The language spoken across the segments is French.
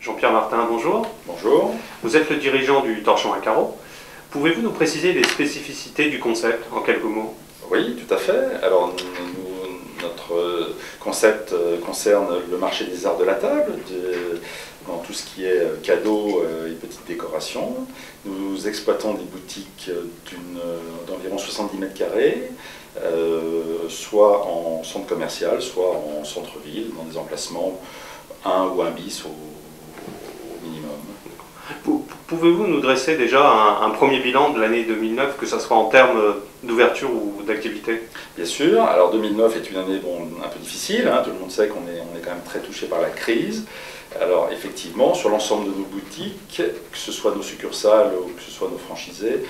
Jean-Pierre Martin, bonjour. Bonjour. Vous êtes le dirigeant du Torchon à carreaux. Pouvez-vous nous préciser les spécificités du concept en quelques mots? Oui, tout à fait. Alors, notre concept concerne le marché des arts de la table, dans tout ce qui est cadeaux et petites décorations. Nous exploitons des boutiques d'environ 70 mètres carrés, soit en centre commercial, soit en centre-ville, dans des emplacements 1 ou 1 bis au minimum. Pouvez-vous nous dresser déjà un premier bilan de l'année 2009, que ce soit en termes d'ouverture ou d'activité? Bien sûr. Alors 2009 est une année un peu difficile, hein. Tout le monde sait qu'on est quand même très touché par la crise. Alors effectivement, sur l'ensemble de nos boutiques, que ce soit nos succursales ou que ce soit nos franchisés,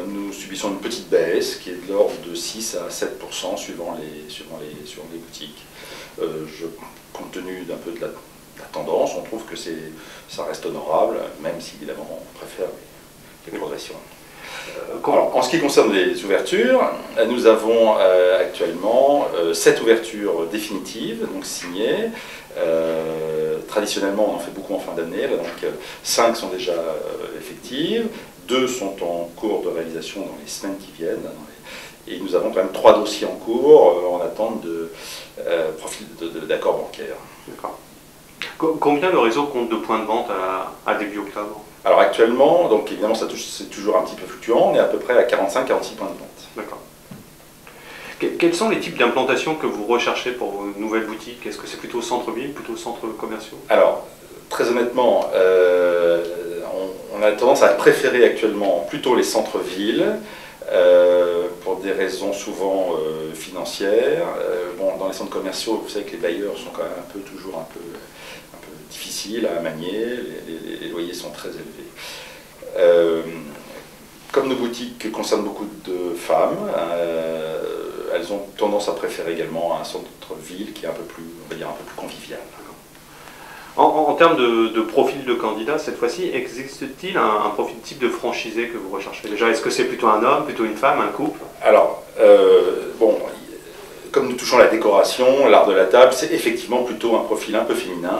nous subissons une petite baisse qui est de l'ordre de 6 à 7% suivant les boutiques. Compte tenu d'un peu de la tendance, on trouve que ça reste honorable, même si évidemment on préfère les progressions. Alors, en ce qui concerne les ouvertures, nous avons actuellement 7 ouvertures définitives, donc signées. Traditionnellement, on en fait beaucoup en fin d'année, donc 5 sont déjà effectives, 2 sont en cours de réalisation dans les semaines qui viennent, et nous avons quand même 3 dossiers en cours en attente d'accords bancaires. D'accord. Combien le réseau compte de points de vente à début octobre? Alors actuellement, donc évidemment c'est toujours un petit peu fluctuant, on est à peu près à 45-46 points de vente. D'accord. Quels sont les types d'implantations que vous recherchez pour vos nouvelles boutiques? Est-ce que c'est plutôt centre-ville, plutôt centres commerciaux? Alors, très honnêtement, on a tendance à préférer actuellement plutôt les centres-villes, pour des raisons souvent financières. Dans les centres commerciaux, vous savez que les bailleurs sont quand même toujours un peu difficiles à manier, les loyers sont très élevés. Comme nos boutiques concernent beaucoup de femmes, elles ont tendance à préférer également un centre-ville qui est un peu plus, on va dire, un peu plus convivial. En termes de profil de candidat, cette fois-ci, existe-t-il un profil type de franchisé que vous recherchez déjà? Est-ce que c'est plutôt un homme, plutôt une femme, un couple? Alors, comme nous touchons la décoration, l'art de la table, c'est effectivement plutôt un profil un peu féminin.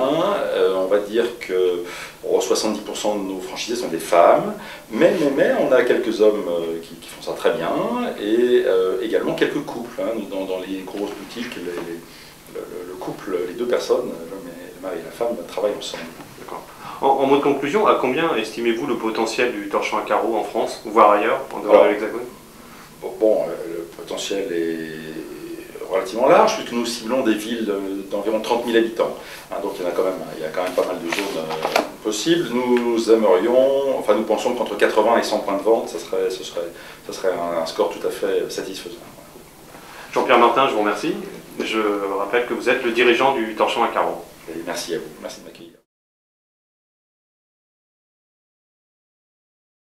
On va dire que 70% de nos franchisés sont des femmes, mais on a quelques hommes qui font ça très bien, et également quelques couples. Hein. Dans les grosses boutiques, le couple, les 2 personnes, le mari et la femme, travaillent ensemble. D'accord. En mot de conclusion, à combien estimez-vous le potentiel du Torchon à carreaux en France, voire ailleurs, en dehors de l'Hexagone? Le potentiel est relativement large, puisque nous ciblons des villes d'environ 30 000 habitants. Hein, donc il y a quand même pas mal de zones possibles. Nous pensons qu'entre 80 et 100 points de vente, ce serait un score tout à fait satisfaisant. Jean-Pierre Martin, je vous remercie. Je rappelle que vous êtes le dirigeant du Torchon à carreaux. Et merci à vous, merci de m'accueillir.